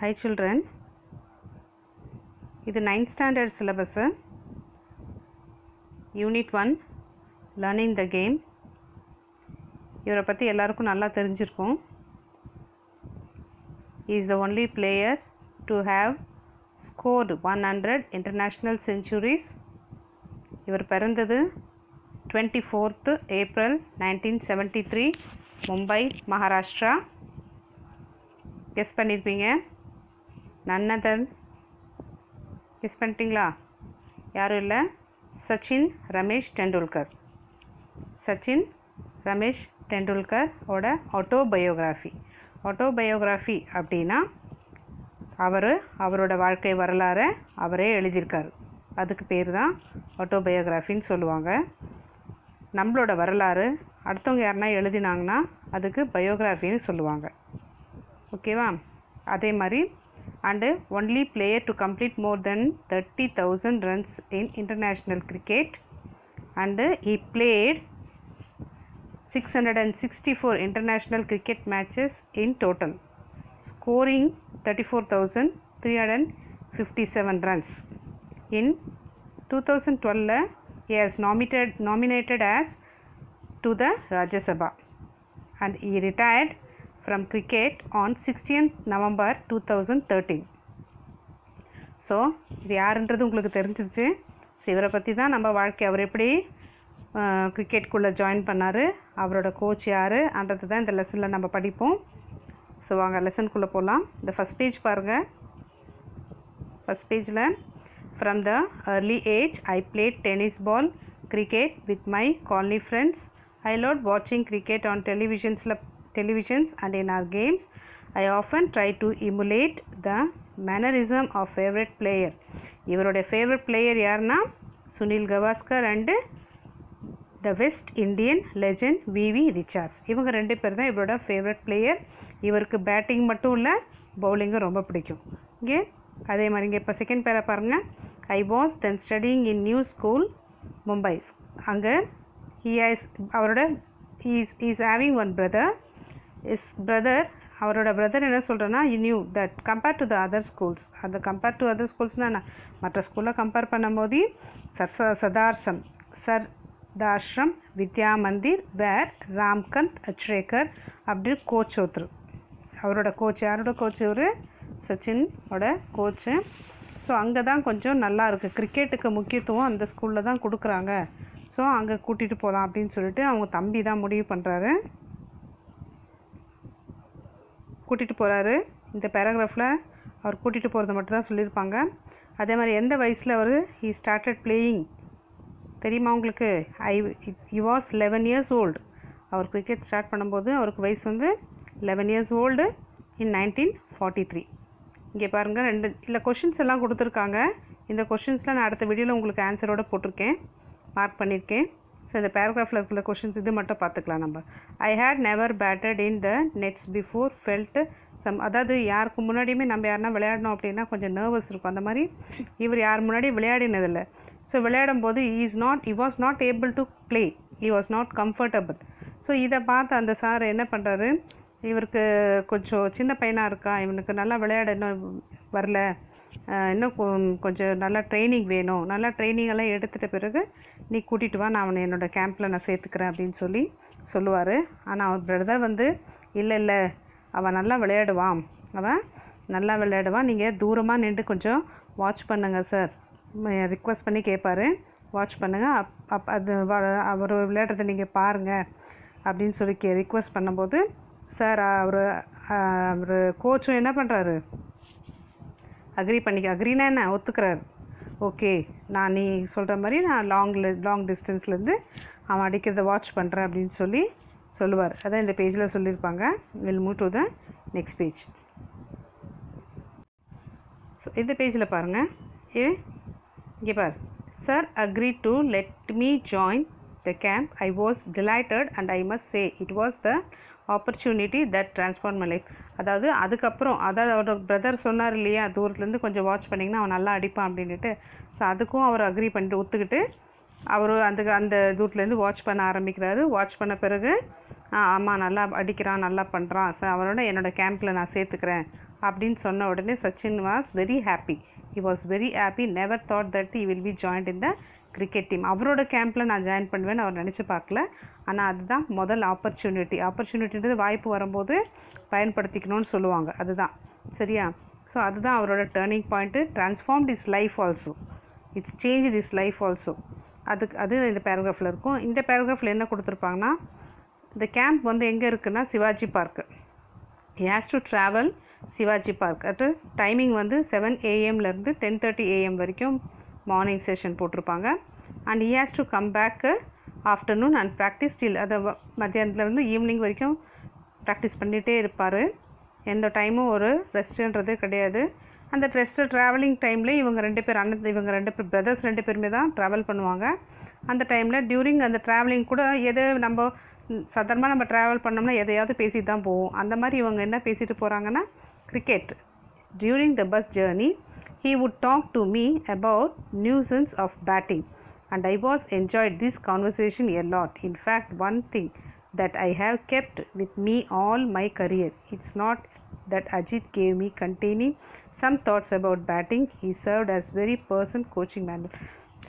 Hi children, இது 9th standard syllabus, Unit 1, Learning the Game. இவரை பற்றி எல்லாருக்கும் நல்லா தெரிஞ்சிருக்கும். He is the only player to have scored 100 international centuries. இவர் பிறந்தது 24th April 1973, Mumbai, Maharashtra. Guess பண்ணியிருப்பீங்க. நன்னதன் கெஸ் பண்ணிட்டீங்களா? யாரும் இல்லை, சச்சின் ரமேஷ் டெண்டுல்கர். சச்சின் ரமேஷ் டெண்டுல்கர் ஓட ஆட்டோபயோகிராஃபி அப்படின்னா அவரோட வாழ்க்கை வரலாறை அவரே எழுதியிருக்கார். அதுக்கு பேர் தான் ஆட்டோபயோகிராஃபின்னு சொல்லுவாங்க. நம்மளோட வரலாறு அடுத்தவங்க யாருன்னா எழுதினாங்கன்னா அதுக்கு பயோகிராஃபின்னு சொல்லுவாங்க. ஓகேவா? அதே மாதிரி and only player to complete more then 30,000 runs in international cricket and he played 664 international cricket matches in total, scoring 34,357 runs. In 2012, he was nominated as to the Rajya Sabha and he retired from cricket on 16th November 2013. So இது யாருன்றது உங்களுக்கு தெரிஞ்சிருச்சு. இவரை பற்றி தான் நம்ம வாழ்க்கை, அவர் எப்படி கிரிக்கெட்குள்ளே ஜாயின் பண்ணார், அவரோட கோச் யார் அன்றது தான் இந்த லெசனில் நம்ம படிப்போம். ஸோ வாங்க லெசனுக்குள்ளே போகலாம். இந்த ஃபஸ்ட் பேஜ் பாருங்கள். ஃபஸ்ட் பேஜில் from the early age I played tennis ball cricket with my colony friends. I loved watching cricket on televisions and in our games. I often try to emulate the mannerism of favorite player. இவரோட favourite player யாருன்னா Sunil Gavaskar and the West Indian legend V V Richards. இவங்க ரெண்டு பேர் தான் இவரோட favourite player. இவருக்கு batting மட்டும் இல்லை, பவுலிங்கும் ரொம்ப பிடிக்கும். ஓகே, அதே மாதிரி இங்கே இப்போ செகண்ட் பேரை பாருங்கள். I was then studying in new school Mumbai. அங்கே இஸ் ஹேவிங் ஒன் பிரதர். அவரோட பிரதர் என்ன சொல்கிறேன்னா, you knew that compare to the other schools. அந்த கம்பேர் டு அதர் ஸ்கூல்ஸ்னால் நான் மற்ற ஸ்கூலில் கம்பேர் பண்ணும்போது சர்தார்ஷம் வித்யா மந்திர் வேர் ராம்கந்த் அச்ரேக்கர் அப்படி கோச் ஒருத்தர். அவரோட கோச், யாரோட கோச்? ஒரு சச்சினோட கோச்சு. ஸோ அங்கே தான் கொஞ்சம் நல்லா இருக்குது, கிரிக்கெட்டுக்கு முக்கியத்துவம் அந்த ஸ்கூலில் தான் கொடுக்குறாங்க. ஸோ அங்கே கூட்டிகிட்டு போகலாம் அப்படின்னு சொல்லிட்டு அவங்க தம்பி தான் முடிவு பண்ணுறாரு, கூட்டிகிட்டு போகிறாரு. இந்த பேராகிராஃபில் அவர் கூட்டிகிட்டு போகிறத மட்டும் தான் சொல்லியிருப்பாங்க. அதே மாதிரி எந்த வயசில் அவர் ஹீ ஸ்டார்டட் பிளேயிங் தெரியுமா உங்களுக்கு? he was 11 years old. அவர் கிரிக்கெட் ஸ்டார்ட் பண்ணும்போது அவருக்கு வயசு வந்து 11 years old in 1943. இங்கே பாருங்கள், ரெண்டு இல்லை கொஷின்ஸ் எல்லாம் கொடுத்துருக்காங்க. இந்த கொஷின்ஸில் நான் அடுத்த வீடியோவில் உங்களுக்கு ஆன்சரோடு போட்டிருக்கேன், மார்க் பண்ணியிருக்கேன். ஸோ இந்த பேராகிராஃபில் இருக்கிற கொஷின்ஸ் இது மட்டும் பார்த்துக்கலாம் நம்ம. I had never batted in the nets before felt some. அதாவது யாருக்கு முன்னாடியுமே நம்ம யாருன்னா விளையாடணும் அப்படின்னா கொஞ்சம் நர்வஸ் இருக்கும். அந்த மாதிரி இவர் யார் முன்னாடி விளையாடினதில்லை. ஸோ விளையாடும் போது he was not able to play, he was not comfortable. So இதை பார்த்து அந்த சார் என்ன பண்ணுறாரு, இவருக்கு கொஞ்சம் சின்ன பையனாக இருக்கா, இவனுக்கு நல்லா விளையாட இன்னும் வரல, இன்னும் கொஞ்சம் நல்லா ட்ரைனிங் வேணும், நல்லா ட்ரைனிங் எல்லாம் எடுத்துகிட்ட பிறகு நீ கூட்டிகிட்டு வா, நான் அவனை என்னோடய கேம்பில் நான் சேர்த்துக்கிறேன் அப்படின்னு சொல்லுவார். ஆனால் அவர் பிரதர் வந்து இல்லை அவன் நல்லா விளையாடுவான், நீங்கள் தூரமாக நின்று கொஞ்சம் வாட்ச் பண்ணுங்கள் சார், ரிக்வெஸ்ட் பண்ணி கேட்பார், வாட்ச் பண்ணுங்கள், அது அவர் விளையாடுறதை நீங்கள் பாருங்கள் அப்படின்னு சொல்லி ரிக்வெஸ்ட் பண்ணும்போது சார் அவர் கோச்சும் என்ன பண்ணுறாரு, அக்ரினா என்ன ஒத்துக்கிறார். ஓகே, நான் நீ சொல்கிற மாதிரி நான் லாங் டிஸ்டன்ஸ்லேருந்து அவன் அடிக்கிறத வாட்ச் பண்ணுறேன் அப்படின்னு சொல்லுவார். அதான் இந்த பேஜில் சொல்லியிருப்பாங்க. Will move to the next page. So இந்த பேஜில் பாருங்கள், இங்கே பார். Sir agree to let me join the camp. I was delighted and I must say it was the opportunity that transform my life. அதாவது அதுக்கப்புறம் அவரோட பிரதர் சொன்னார் இல்லையா, தூரத்துலேருந்து கொஞ்சம் வாட்ச் பண்ணிங்கன்னா அவன் நல்லா அடிப்பான் அப்படின்ட்டு. ஸோ அதுக்கும் அவர் அக்ரி பண்ணிட்டு ஒத்துக்கிட்டு அவர் அந்த தூரத்துலேருந்து வாட்ச் பண்ண ஆரம்பிக்கிறாரு. வாட்ச் பண்ண பிறகு ஆமாம் நல்லா அடிக்கிறான், நல்லா பண்ணுறான், ஸோ அவரோட என்னோடய கேம்பில் நான் சேர்த்துக்கிறேன் அப்படின்னு சொன்ன உடனே Sachin was very happy. He was very happy, never thought that he will be joint in the cricket team. அவரோட கேம்பில் நான் ஜாயின் பண்ணுவேன்னு அவர் நினச்சி பார்க்கல. ஆனால் அதுதான் முதல் ஆப்பர்ச்சுனிட்டின்றது வாய்ப்பு வரும்போது பயன்படுத்திக்கணும்னு சொல்லுவாங்க, அதுதான் சரியா. ஸோ அதுதான் அவரோட turning point. ட்ரான்ஸ்ஃபார்ம்ட் is life also, it's change is life also. அது இந்த பேராகிராஃபில் இருக்கும். இந்த பேராகிராஃபில் என்ன கொடுத்துருப்பாங்கன்னா, இந்த கேம்ப் வந்து எங்கே இருக்குன்னா Shivaji park. he has to travel Shivaji park. அது டைமிங் வந்து 7 AM-லேருந்து 10:30 AM வரைக்கும் மார்னிங் செஷன் போட்டிருப்பாங்க. And he has to come back afternoon and practice till, அதை மத்தியானத்துலேருந்து ஈவினிங் வரைக்கும் ப்ராக்டிஸ் பண்ணிகிட்டே இருப்பார். எந்த டைமும் ஒரு ரெஸ்ட்டுன்றதே கிடையாது. அந்த ரெஸ்ட்டு ட்ராவலிங் டைமில் இவங்க ரெண்டு பேர் பிரதர்ஸ் 2 பேருமே தான் ட்ராவல் பண்ணுவாங்க. அந்த டைமில் டியூரிங் அந்த ட்ராவலிங் கூட எது நம்ம சாதாரணமாக நம்ம ட்ராவல் பண்ணோம்னா எதையாவது பேசிட்டு தான் போவோம். அந்த மாதிரி இவங்க என்ன பேசிட்டு போகிறாங்கன்னா cricket. During the bus journey he would talk to me about nuisance of batting and I was enjoyed this conversation a lot. In fact, one thing that I have kept with me all my career, it's not that Ajit gave me containing some thoughts about batting, he served as very person coaching manual.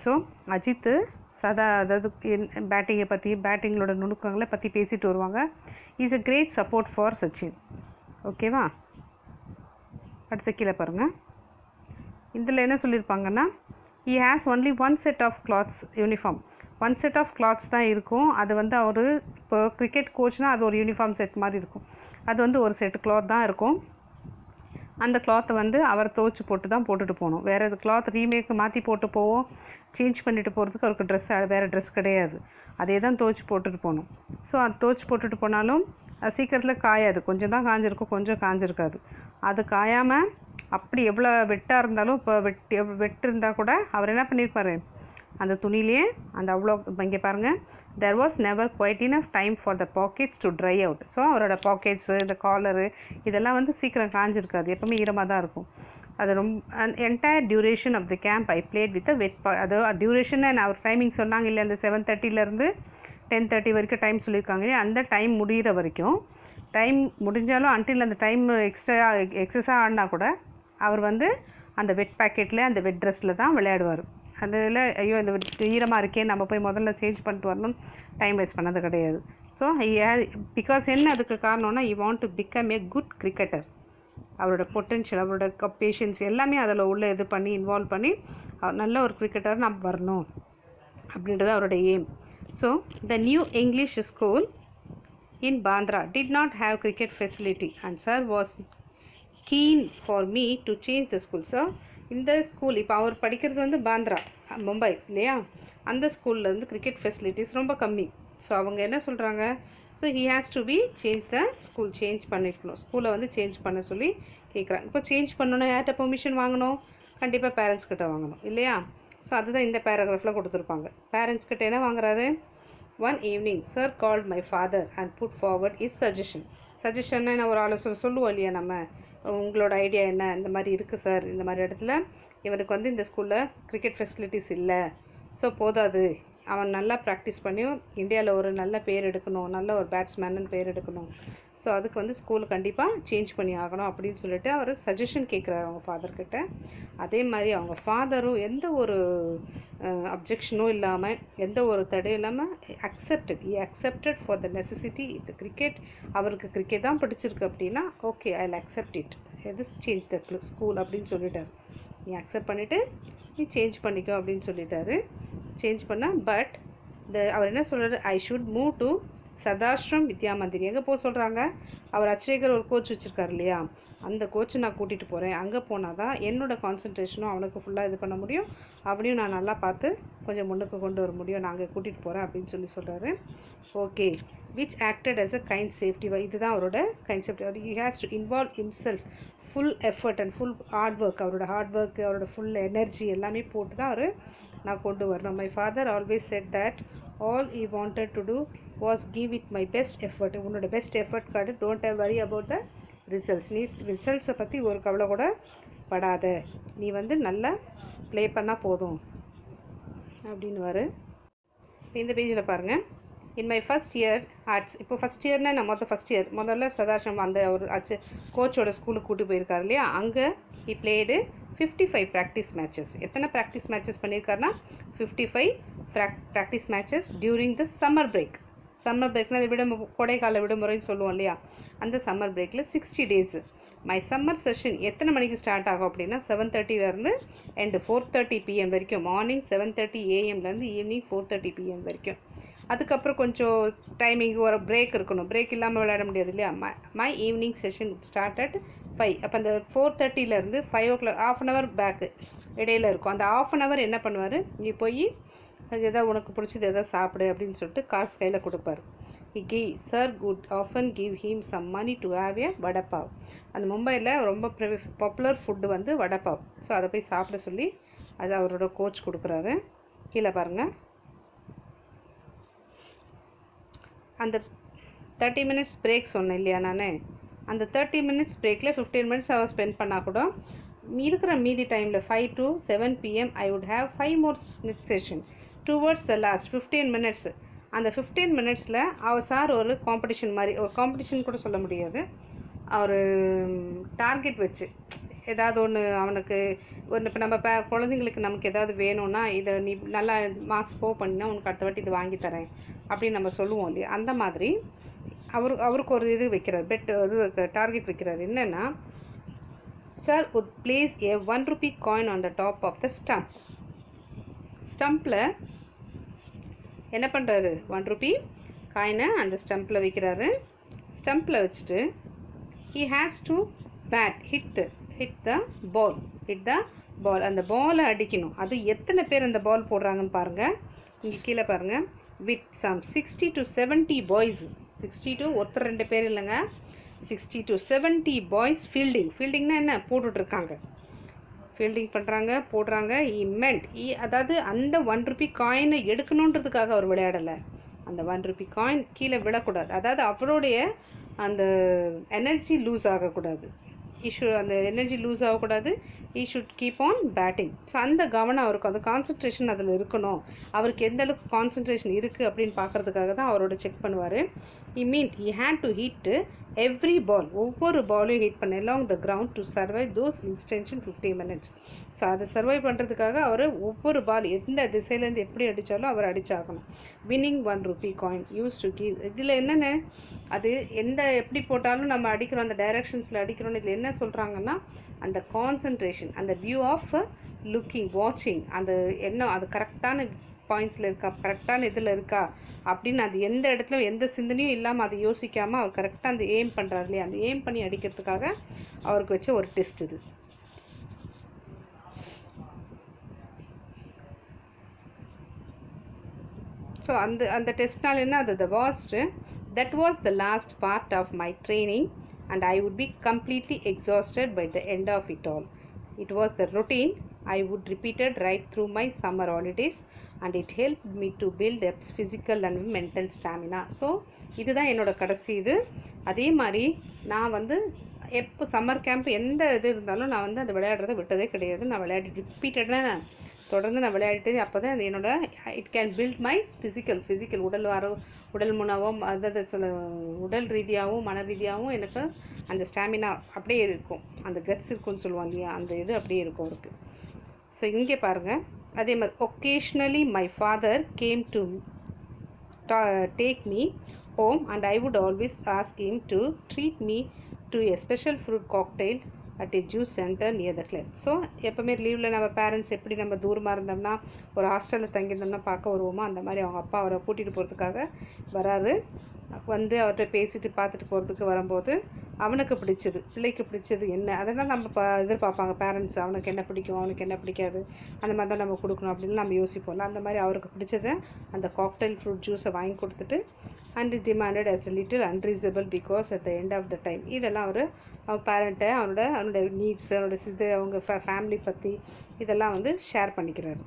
So Ajit அதாவது பேட்டிங்கை பற்றி பேட்டிங்களோட நுணுக்கங்களை பற்றி பேசிட்டு வருவாங்க. Is a great support for Sachin. ஓகேவா, அடுத்த கீழே பாருங்கள். இதில் என்ன சொல்லியிருப்பாங்கன்னா, he has only one set of clothes uniform. One set of clothes தான் இருக்கும். அது வந்து அவர் இப்போ கிரிக்கெட் கோச்னால் அது ஒரு யூனிஃபார்ம் செட் மாதிரி இருக்கும். அது வந்து ஒரு செட் கிளாத் தான் இருக்கும். அந்த கிளாத்தை வந்து அவர் துவச்சி போட்டு தான் போட்டுட்டு போகணும். வேறு இது கிளாத் ரீமேக்கு மாற்றி போட்டு போவோம், சேஞ்ச் பண்ணிட்டு போகிறதுக்கு அவருக்கு வேறு ட்ரெஸ் கிடையாது. அதே தான் துவச்சி போட்டுட்டு போகணும். ஸோ அது துவச்சி போட்டுட்டு போனாலும் அது சீக்கிரத்தில் காயாது. கொஞ்சம் தான் காஞ்சிருக்கும், கொஞ்சம் காஞ்சிருக்காது. அது காயாமல் அப்படி எவ்வளோ வெட்டாக இருந்தாலும், இப்போ வெட்டு இருந்தால் கூட அவர் என்ன பண்ணியிருப்பார், அந்த துணியிலே அந்த அவ்வளோ இங்கே பாருங்கள், there was never quite enough time for the pockets to dry out. So அவரோட பாக்கெட்ஸு, இந்த காலரு இதெல்லாம் வந்து சீக்கிரம் காஞ்சிருக்காது, எப்போவுமே ஈரமாக தான் இருக்கும். அது ரொம்ப entire duration of the camp I played with wet அது டியூரேஷன் அவர் டைமிங் சொன்னாங்க இல்லை, அந்த 7:30 10:30 வரைக்கும் டைம் சொல்லியிருக்காங்க இல்லையா, அந்த டைம் முடிகிற வரைக்கும், டைம் முடிஞ்சாலும் அன்டில் அந்த டைம் எக்ஸஸாக ஆடினா கூட அவர் வந்து அந்த வெட் பேக்கெட்டில் அந்த வெட் ட்ரெஸ்ஸில் தான் விளையாடுவார். அதில் ஐயோ இந்த ஈரமாக இருக்கே நம்ம போய் முதல்ல சேஞ்ச் பண்ணிட்டு வரணும்னு டைம் வேஸ்ட் பண்ணது கிடையாது. ஸோ பிகாஸ் என்ன அதுக்கு காரணம்னா, you want to become a good cricketer. அவரோட பொட்டென்ஷியல், அவரோட பேஷன்ஸ் எல்லாமே அதில் உள்ள இது பண்ணி இன்வால்வ் பண்ணி நல்ல ஒரு கிரிக்கெட்டர் நம்ம வரணும் அப்படின்றது அவரோட aim. So the new English school in Bandra did not have cricket facility and sir was keen for me to change the school. So இந்த ஸ்கூல் இப்போ அவர் படிக்கிறது வந்து பாந்த்ரா, மும்பை இல்லையா, அந்த ஸ்கூலில் வந்து கிரிக்கெட் ஃபெசிலிட்டிஸ் ரொம்ப கம்மி. ஸோ அவங்க என்ன சொல்கிறாங்க, so he has to be change the school, change பண்ணிக்கணும், ஸ்கூலை வந்து சேஞ்ச் பண்ண சொல்லி கேட்குறாங்க. இப்போ சேஞ்ச் பண்ணணும், யார்கிட்ட பெர்மிஷன் வாங்கணும், கண்டிப்பாக பேரண்ட்ஸ் கிட்ட வாங்கணும் இல்லையா. ஸோ அதுதான் இந்த பேராகிராஃபில் கொடுத்துருப்பாங்க. பேரண்ட்ஸ் கிட்ட என்ன வாங்குறாரு, one evening sir called my father and put forward is suggestion. சஜஷன்னா என்ன, ஒரு ஆலோசனை சொல்லுவோம் இல்லையா நம்ம, உங்களோட ஐடியா என்ன, இந்த மாதிரி இருக்குது சார், இந்த மாதிரி இடத்துல இவனுக்கு வந்து இந்த ஸ்கூலில் கிரிக்கெட் ஃபெசிலிட்டிஸ் இல்லை, ஸோ போதாது, அவன் நல்லா ப்ராக்டிஸ் பண்ணியும் இந்தியாவில் ஒரு நல்ல பேர் எடுக்கணும், நல்ல ஒரு பேட்ஸ்மேன்னு பேர் எடுக்கணும், ஸோ அதுக்கு வந்து ஸ்கூல் கண்டிப்பாக சேஞ்ச் பண்ணி ஆகணும் அப்படின்னு சொல்லிட்டு அவர் சஜஷன் கேட்குறாரு அவங்க ஃபாதர்கிட்ட. அதே மாதிரி அவங்க ஃபாதரும் எந்த ஒரு அப்ஜெக்ஷனும் இல்லாமல், எந்த ஒரு தடையும் இல்லாமல் அக்செப்டட் ஃபார் த நெசசிட்டி இந்த கிரிக்கெட். அவருக்கு கிரிக்கெட் தான் பிடிச்சிருக்கு அப்படின்னா okay I will accept it, எது சேஞ்ச் த ஸ்கூல் அப்படின்னு சொல்லிட்டார். நீ அக்செப்ட் பண்ணிவிட்டு நீ சேஞ்ச் பண்ணிக்கோ அப்படின்னு சொல்லிட்டாரு. சேஞ்ச் பண்ணால் பட் அவர் என்ன சொல்கிறாரு, ஐ ஷுட் மூவ் டு சதாஷ்ரம் வித்யா மந்திரி. எங்கே போக சொல்கிறாங்க, அவர் அச்சேகர் ஒரு கோச் வச்சுருக்காரு இல்லையா, அந்த கோச்சை நான் கூட்டிகிட்டு போகிறேன், அங்கே போனால் தான் என்னோடய கான்சன்ட்ரேஷனும் அவனுக்கு ஃபுல்லாக இது பண்ண முடியும், அப்படியும் நான் நல்லா பார்த்து கொஞ்சம் முன்னுக்கு கொண்டு வர முடியும், நான் அங்கே கூட்டிகிட்டு போகிறேன் அப்படின்னு சொல்கிறாரு. Okay, which acted as a kind safety. இதுதான் அவரோட கைண்ட் சேஃப்டி. அவர் he has to involve himself, full effort and full hard work, அவரோட ஹார்ட் ஒர்க், அவரோட ஃபுல் எனர்ஜி எல்லாமே போட்டு தான் அவர் நான் கொண்டு வரணும். My father always said that all he wanted to do was give it my best effort. உன்னோட பெஸ்ட் எஃபர்ட் கார்டு, don't have worry about the results. நீ ரிசல்ட்ஸை பற்றி ஒரு கவலை கூட படாத, நீ வந்து நல்லா ப்ளே பண்ணால் போதும் அப்படின்னுவார். இந்த பேஜில் பாருங்கள், in my first year arts, இப்போ ஃபஸ்ட் இயர்னால் நான் ஃபஸ்ட் இயர் முதல்ல சதாசிவம் அந்த ஒரு ஆச்சு கோச்சோட ஸ்கூலுக்கு கூட்டு போயிருக்காரு இல்லையா, அங்கே ஹி பிளேடு 55 ப்ராக்டிஸ் மேட்சஸ். எத்தனை ப்ராக்டிஸ் மேட்சஸ் பண்ணியிருக்காருன்னா 55 practice matches during the summer break. Summer பிரேக்னால் அது கோடைக்கால விடுமுறைன்னு சொல்லுவோம் இல்லையா, அந்த சம்மர் பிரேக்கில் 60 டேஸு. மை சம்மர் செஷன் எத்தனை மணிக்கு ஸ்டார்ட் ஆகும் அப்படின்னா 7:30 அண்ட் 4:30 PM வரைக்கும். மார்னிங் 7:30 AM ஈவினிங் 4:30 PM வரைக்கும். அதுக்கப்புறம் கொஞ்சம் டைமிங் ஒரு பிரேக் இருக்கணும், பிரேக் இல்லாமல் விளையாட முடியாது இல்லையா. My evening session start at 5. அப்போ அந்த 4:30 5 o'clock ½ an hour பேக்கு இடையில இருக்கும். அந்த ½ an hour என்ன பண்ணுவார், நீ போய் எதாவது உனக்கு பிடிச்சது எதாவது சாப்பிடு அப்படின்னு சொல்லிட்டு காசு கையில் கொடுப்பார். Sir good often give him some money to have a vada pav. அந்த மும்பையில் ரொம்ப பாப்புலர் ஃபுட்டு வந்து வடைப்பாவ். ஸோ அதை போய் சாப்பிட சொல்லி அது அவரோட கோச் கொடுக்குறாரு. கீழே பாருங்கள், அந்த 30 minutes பிரேக் சொன்னேன் இல்லையா நான், அந்த 30 minutes பிரேக்கில் 15 minutes அவர் ஸ்பெண்ட் பண்ணால் கூட இருக்கிற மீதி டைமில் 5 to 7 PM I would have 5 more session towards the last 15 minutes. அந்த 15 minutesல அவர் சார் ஒரு காம்படிஷன் மாதிரி, ஒரு காம்படிஷன் கூட சொல்ல முடியாது, அவர் டார்கெட் வச்சு ஏதாவது ஒன்று அவனுக்கு ஒன்று. இப்போ நம்ம குழந்தைங்களுக்கு நமக்கு ஏதாவது வேணும்னா இதை நீ நல்லா மார்க்ஸ் ஸ்கோர் பண்ணினா உனக்கு அடுத்த வாட்டி இது வாங்கி தரேன் அப்படின்னு நம்ம சொல்லுவோம் இல்லையா. அந்த மாதிரி அவருக்கு ஒரு இது வைக்கிறார், இது டார்கெட் வைக்கிறார். என்னென்னா, sir would place a 1 rupee coin on the top of the stump. ஸ்டம்பில் என்ன பண்ணுறாரு, 1 rupee காயினை அந்த ஸ்டம்பில் வைக்கிறாரு. ஸ்டம்பில் வச்சுட்டு he has to bat, hit the ball, அந்த பாலை அடிக்கணும். அது எத்தனை பேர் அந்த பால் போடுறாங்கன்னு பாருங்கள், இங்கே கீழே பாருங்கள். With some 60 to 70 boys, 60 to ஒருத்தர் 2 பேர் இல்லைங்க, 60 to 70 பாய்ஸ் ஃபீல்டிங்னா என்ன போட்டுட்ருக்காங்க, ஃபீல்டிங் பண்ணுறாங்க போடுறாங்க. அதாவது அந்த 1 rupee காயினை எடுக்கணுன்றதுக்காக அவர் விளையாடலை. அந்த 1 rupee காயின் கீழே விடக்கூடாது, அதாவது அவருடைய அந்த எனர்ஜி லூஸ் ஆகக்கூடாது, அந்த எனர்ஜி லூஸ் ஆகக்கூடாது. He should keep on batting. So அந்த கவனம் அவருக்கு, அந்த கான்சன்ட்ரேஷன் அதில் இருக்கணும். அவருக்கு எந்த அளவுக்கு கான்சன்ட்ரேஷன் இருக்குது அப்படின்னு பார்க்குறதுக்காக தான் அவரோட செக் பண்ணுவார். he had to hit every ball, ஒவ்வொரு பாலையும் ஹிட் பண்ண along the ground to survive those instance 50 minutes. So அதை சர்வை பண்ணுறதுக்காக அவர் ஒவ்வொரு பால் எந்த திசையிலேருந்து எப்படி அடித்தாலும் அவர் அடித்தாகணும். Winning 1 rupee coin use to give. இதில் என்னென்ன, அது எப்படி போட்டாலும் நம்ம அடிக்கிறோம், அந்த டைரக்ஷன்ஸில் அடிக்கிறோன்னு இதில் என்ன சொல்கிறாங்கன்னா, அந்த கான்சன்ட்ரேஷன், அந்த வியூ ஆஃப் லுக்கிங், வாட்சிங், அந்த என்ன அது கரெக்டான பாயிண்ட்ஸில் இருக்கா, கரெக்டான இதில் இருக்கா அப்படின்னு, அது எந்த இடத்துல எந்த சிந்தனையும் இல்லாமல் அதை யோசிக்காமல் அவர் கரெக்டாக அந்த எய்ம் பண்ணுறாரு இல்லையா, அந்த எய்ம் பண்ணி அடிக்கிறதுக்காக அவருக்கு வச்ச ஒரு டெஸ்ட் இது. ஸோ அந்த டெஸ்ட்னால் என்ன, அது that was the last part of my training and I would be completely exhausted by the end of it all. It was the routine I would repeat it right through my summer holidays and it helped me to build up physical and mental stamina. So இதுதான் என்னோட கடைசி இது. அதே மாதிரி நான் வந்து எப்போ summer camp எந்த இது இருந்தாலும் நான் வந்து அந்த விளையாடுறதை விட்டதே கிடையாது. நான் ரிப்பீட்டடாக தொடர்ந்து நான் விளையாடிட்டு, அப்போ தான் அது என்னோட it can build my physical உடல் முனவும், அதாவது உடல் ரீதியாகவும் மன ரீதியாகவும் எனக்கு அந்த ஸ்டாமினா அப்படியே இருக்கும், அந்த கட்ஸ் இருக்குன்னு சொல்லுவாங்க இல்லையா, அந்த இது அப்படியே இருக்கும் அவருக்கு. ஸோ இங்கே பாருங்கள், அதே மாதிரி occasionally my father came to take me home and I would always ask him to treat me to a special fruit cocktail at a juice center near the club. So எப்போவுமே லீவில் நம்ம parents எப்படி நம்ம தூரமாக இருந்தோம்னா ஒரு ஹாஸ்டலில் தங்கியிருந்தோம்னா பார்க்க வருவோமோ, அந்த மாதிரி அவங்க அப்பா அவரை கூட்டிகிட்டு போகிறதுக்காக வராரு. வந்து அவர்கிட்ட பேசிட்டு பார்த்துட்டு போகிறதுக்கு வரும்போது அவனுக்கு பிடிச்சது, பிள்ளைக்கு பிடிச்சது என்ன, அதெல்லாம் நம்ம எதிர்பார்ப்பாங்க பேரண்ட்ஸ். அவனுக்கு என்ன பிடிக்கும், அவனுக்கு என்ன பிடிக்காது, அந்த மாதிரி தான் நம்ம கொடுக்கணும் அப்படின்னு நம்ம யோசிப்போம்ல. அந்த மாதிரி அவருக்கு பிடிச்சதை அந்த காக்டைல் ஃப்ரூட் ஜூஸை வாங்கி கொடுத்துட்டு and is demanded as a little unreasonable because at the end of the time இதெல்லாம் அவன் பேரண்ட்டை அவனோட நீட்ஸ், அவனோட அவங்க ஃபேமிலி பற்றி இதெல்லாம் வந்து ஷேர் பண்ணிக்கிறாரு.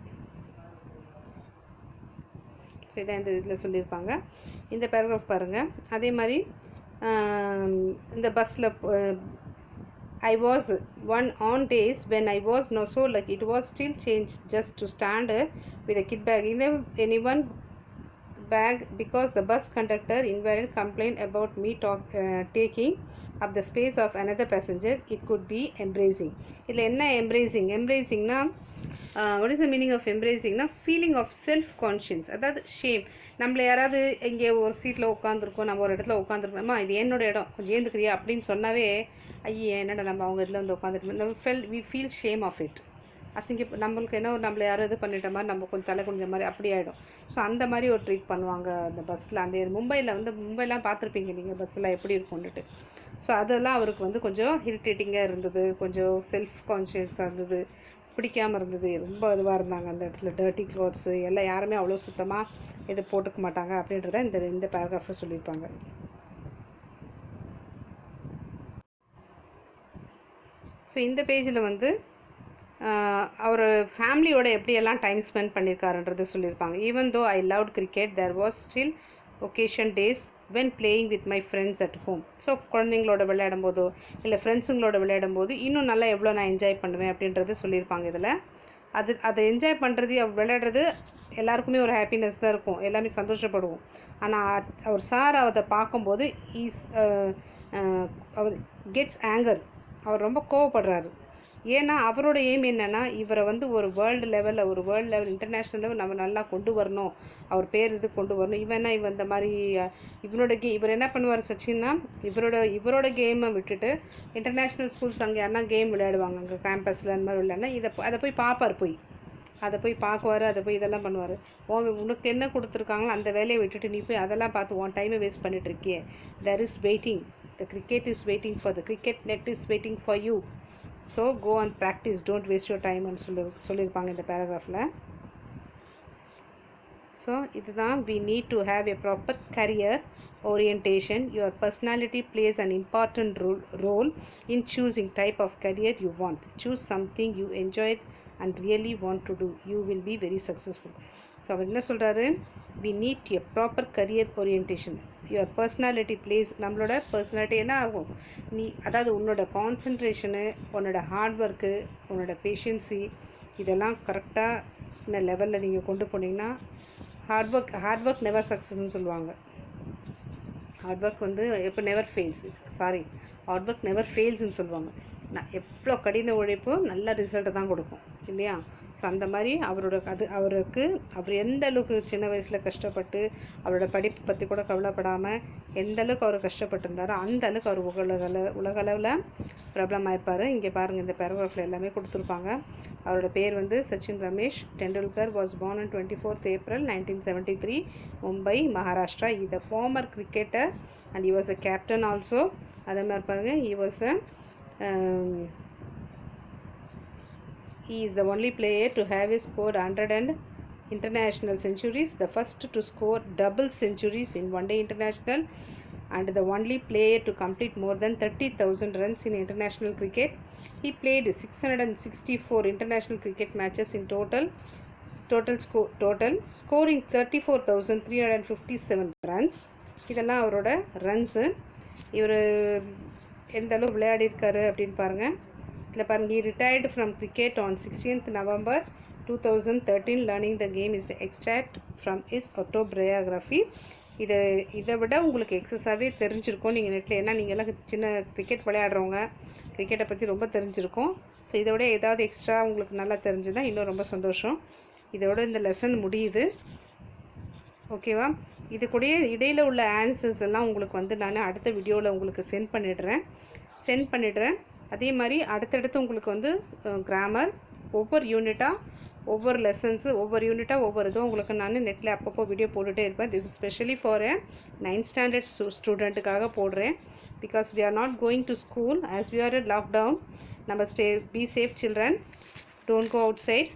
ஸோ இதான் இந்த இதில் சொல்லியிருப்பாங்க. இந்த பேராகிராஃப் பாருங்கள். அதே மாதிரி இந்த பஸ்ஸில் I was one on days when I was not so lucky, it was still changed just to stand with a kit bag. Anyone bag because the bus conductor invalid complained about me taking up the space of another passenger. It could be embracing. இதில் என்ன எம்ப்ரேசிங்னா what is the meaning of embracingனா feeling of self conscience, அதாவது shame. நம்மளை யாராவது இங்கே ஒரு சீட்டில் உட்காந்துருக்கோம், நம்ம ஒரு இடத்துல உட்காந்துருக்கோம்மா இது என்னோட இடம் கொஞ்சம் ஏந்துக்கிறியா அப்படின்னு சொன்னாவே ஐயே என்னடா நம்ம அவங்க இதில் வந்து உட்காந்துருக்கோம், நம்ம we feel shame of it. நம்மளுக்கு என்ன நம்மளை யாரும் இது பண்ணிட்ட மாதிரி நம்ம கொஞ்சம் தலை குனிஞ்ச மாதிரி அப்படி ஆகிடும். ஸோ அந்த மாதிரி ஒரு ட்ரீட் பண்ணுவாங்க அந்த பஸ்ஸில். அந்த மும்பைலாம் பார்த்துருப்பீங்க நீங்கள் பஸ்ஸில் எப்படி இருக்கும்னுட்டு. ஸோ அதெல்லாம் அவருக்கு வந்து கொஞ்சம் இரிட்டேட்டிங்காக இருந்தது, கொஞ்சம் செல்ஃப் கான்ஷியஸாக இருந்தது, பிடிக்காமல் இருந்தது, ரொம்ப இதுவாக இருந்தாங்க அந்த இடத்துல. டர்ட்டி க்ளோத்ஸு எல்லாம் யாருமே அவ்வளோ சுத்தமாக இதை போட்டுக்க மாட்டாங்க அப்படின்றத இந்த பேராகிராஃபில் சொல்லியிருப்பாங்க. ஸோ இந்த பேஜில் வந்து அவர் ஃபேமிலியோட எப்படியெல்லாம் டைம் ஸ்பெண்ட் பண்ணியிருக்காருன்றது சொல்லியிருப்பாங்க. Even though I loved cricket there was still occasion days when playing with my friends at home. So குழந்தைங்களோட விளையாடும் போதோ இல்லை ஃப்ரெண்ட்ஸுங்களோட விளையாடும் போது இன்னும் நல்லா எவ்வளோ நான் என்ஜாய் பண்ணுவேன் அப்படின்றது சொல்லியிருப்பாங்க இதில். அதை என்ஜாய் பண்ணுறது விளையாடுறது எல்லாருக்குமே ஒரு ஹாப்பினஸ் தான் இருக்கும், எல்லாமே சந்தோஷப்படுவோம். ஆனால் அவர் சார் அதை பார்க்கும்போது அவர் கெட்ஸ் ஆங்கர், அவர் ரொம்ப கோவப்படுறாரு. ஏன்னா அவரோட எய்ம் என்னென்னா இவரை வந்து ஒரு வேர்ல்டு லெவல் இன்டர்நேஷ்னல் லெவல் நம்ம நல்லா கொண்டு வரணும், அவர் பேர் இது கொண்டு வரணும். இவன் இந்த மாதிரி இவர் என்ன பண்ணுவார் சச்சின்னா, இவரோட கேமை விட்டுட்டு இன்டர்நேஷ்னல் ஸ்கூல்ஸ் அங்கே யாருன்னா கேம் விளையாடுவாங்க அங்கே கேம்பஸில் அந்த மாதிரி விளையாடுனா அதை போய் பார்ப்பார், அதை போய் பார்க்குவார், அதை போய் இதெல்லாம் பண்ணுவார். உனக்கு என்ன கொடுத்துருக்காங்களோ அந்த வேலையை விட்டுட்டு நீ போய் அதெல்லாம் பார்த்து உன் டைமை வேஸ்ட் பண்ணிட்டு இருக்கியே. There is waiting, the cricket is waiting for the cricket net is waiting for you. So go and practise, don't waste your டைம்னு சொல்லியிருப்பாங்க இந்த பேராகிராஃபில். ஸோ இதுதான் we need to have a proper career orientation. Your personality plays an important role in choosing type of career you want. Choose something you enjoy and really want to do. You will be very successful. So அவர் என்ன சொல்கிறாரு, we need a proper career orientation. Your personality plays, நம்மளோட personality என்ன ஆகும், அதாவது உன்னோட concentration, உன்னோட hard work, உன்னோட பேஷன்ஸி இதெல்லாம் கரெக்டான லெவலில் நீங்கள் கொண்டு போனீங்கன்னா ஹார்ட் ஒர்க் நெவர் சக்ஸஸ்ன்னு சொல்லுவாங்க. ஹார்ட் ஒர்க் வந்து எப்போ ஹார்ட் ஒர்க் நெவர் ஃபெயில்ஸ்ன்னு சொல்லுவாங்க. நான் எவ்வளோ கடின உழைப்பு நல்ல ரிசல்ட்டை தான் கொடுக்கும் இல்லையா. ஸோ அந்த மாதிரி அவர் எந்த அளவுக்கு சின்ன வயசில் கஷ்டப்பட்டு அவரோட படிப்பு பற்றி கூட கவலைப்படாமல் எந்த அளவுக்கு அவர் கஷ்டப்பட்டுருந்தாரோ அந்த அளவுக்கு அவர் உலகளவில் பிரபலமாயிருப்பார். இங்கே பாருங்கள் இந்த பேராகிராஃபில் எல்லாமே கொடுத்துருப்பாங்க. அவரோட பேர் வந்து Sachin Ramesh Tendulkar. Was born on 24th April 1973, Mumbai, Maharashtra. Is the farmer cricketer and he was a captain also. அதே மாதிரி பாருங்கள், he is the only player to have scored 100 international centuries, the first to score double centuries in one-day international, and the only player to complete more than 30,000 runs in international cricket. He played 664 international cricket matches in total, scoring 34,357 runs. இதெல்லாம் அவரோட runs. இவர் எந்த அளவு விளையாடி இருக்காரு அப்படின்னு பாருங்கள். இதில் பாருங்கள், he retired from cricket on 16th November 2013. learning the game is extract from his autobiography. இதை விட உங்களுக்கு எக்ஸஸாகவே தெரிஞ்சிருக்கும் நீங்கள் நெட்டில். ஏன்னா நீங்கள் எல்லாம் சின்ன கிரிக்கெட் விளையாடுறவங்க, கிரிக்கெட்டை பற்றி ரொம்ப தெரிஞ்சிருக்கும். ஸோ இதை விட ஏதாவது எக்ஸ்ட்ரா உங்களுக்கு நல்லா தெரிஞ்சுதான் இன்னும் ரொம்ப சந்தோஷம். இதோட இந்த லெசன் முடியுது. ஓகேவா? இது கூட இடையில் உள்ள ஆன்சர்ஸ் எல்லாம் உங்களுக்கு வந்து நான் அடுத்த வீடியோவில் உங்களுக்கு சென்ட் பண்ணிடுறேன். அதே மாதிரி அடுத்தடுத்து உங்களுக்கு வந்து கிராமர் ஒவ்வொரு யூனிட்டாக ஒவ்வொரு லெசன்ஸு ஒவ்வொரு இதுவும் உங்களுக்கு நான் நெட்டில் அப்பப்போ வீடியோ போட்டுகிட்டே இருப்பேன். This is specially for 9th standard ஸ்டூடெண்ட்டுக்காக போடுறேன். Because we are not going to school as we are in lockdown. நம்ம be safe children, don't go outside.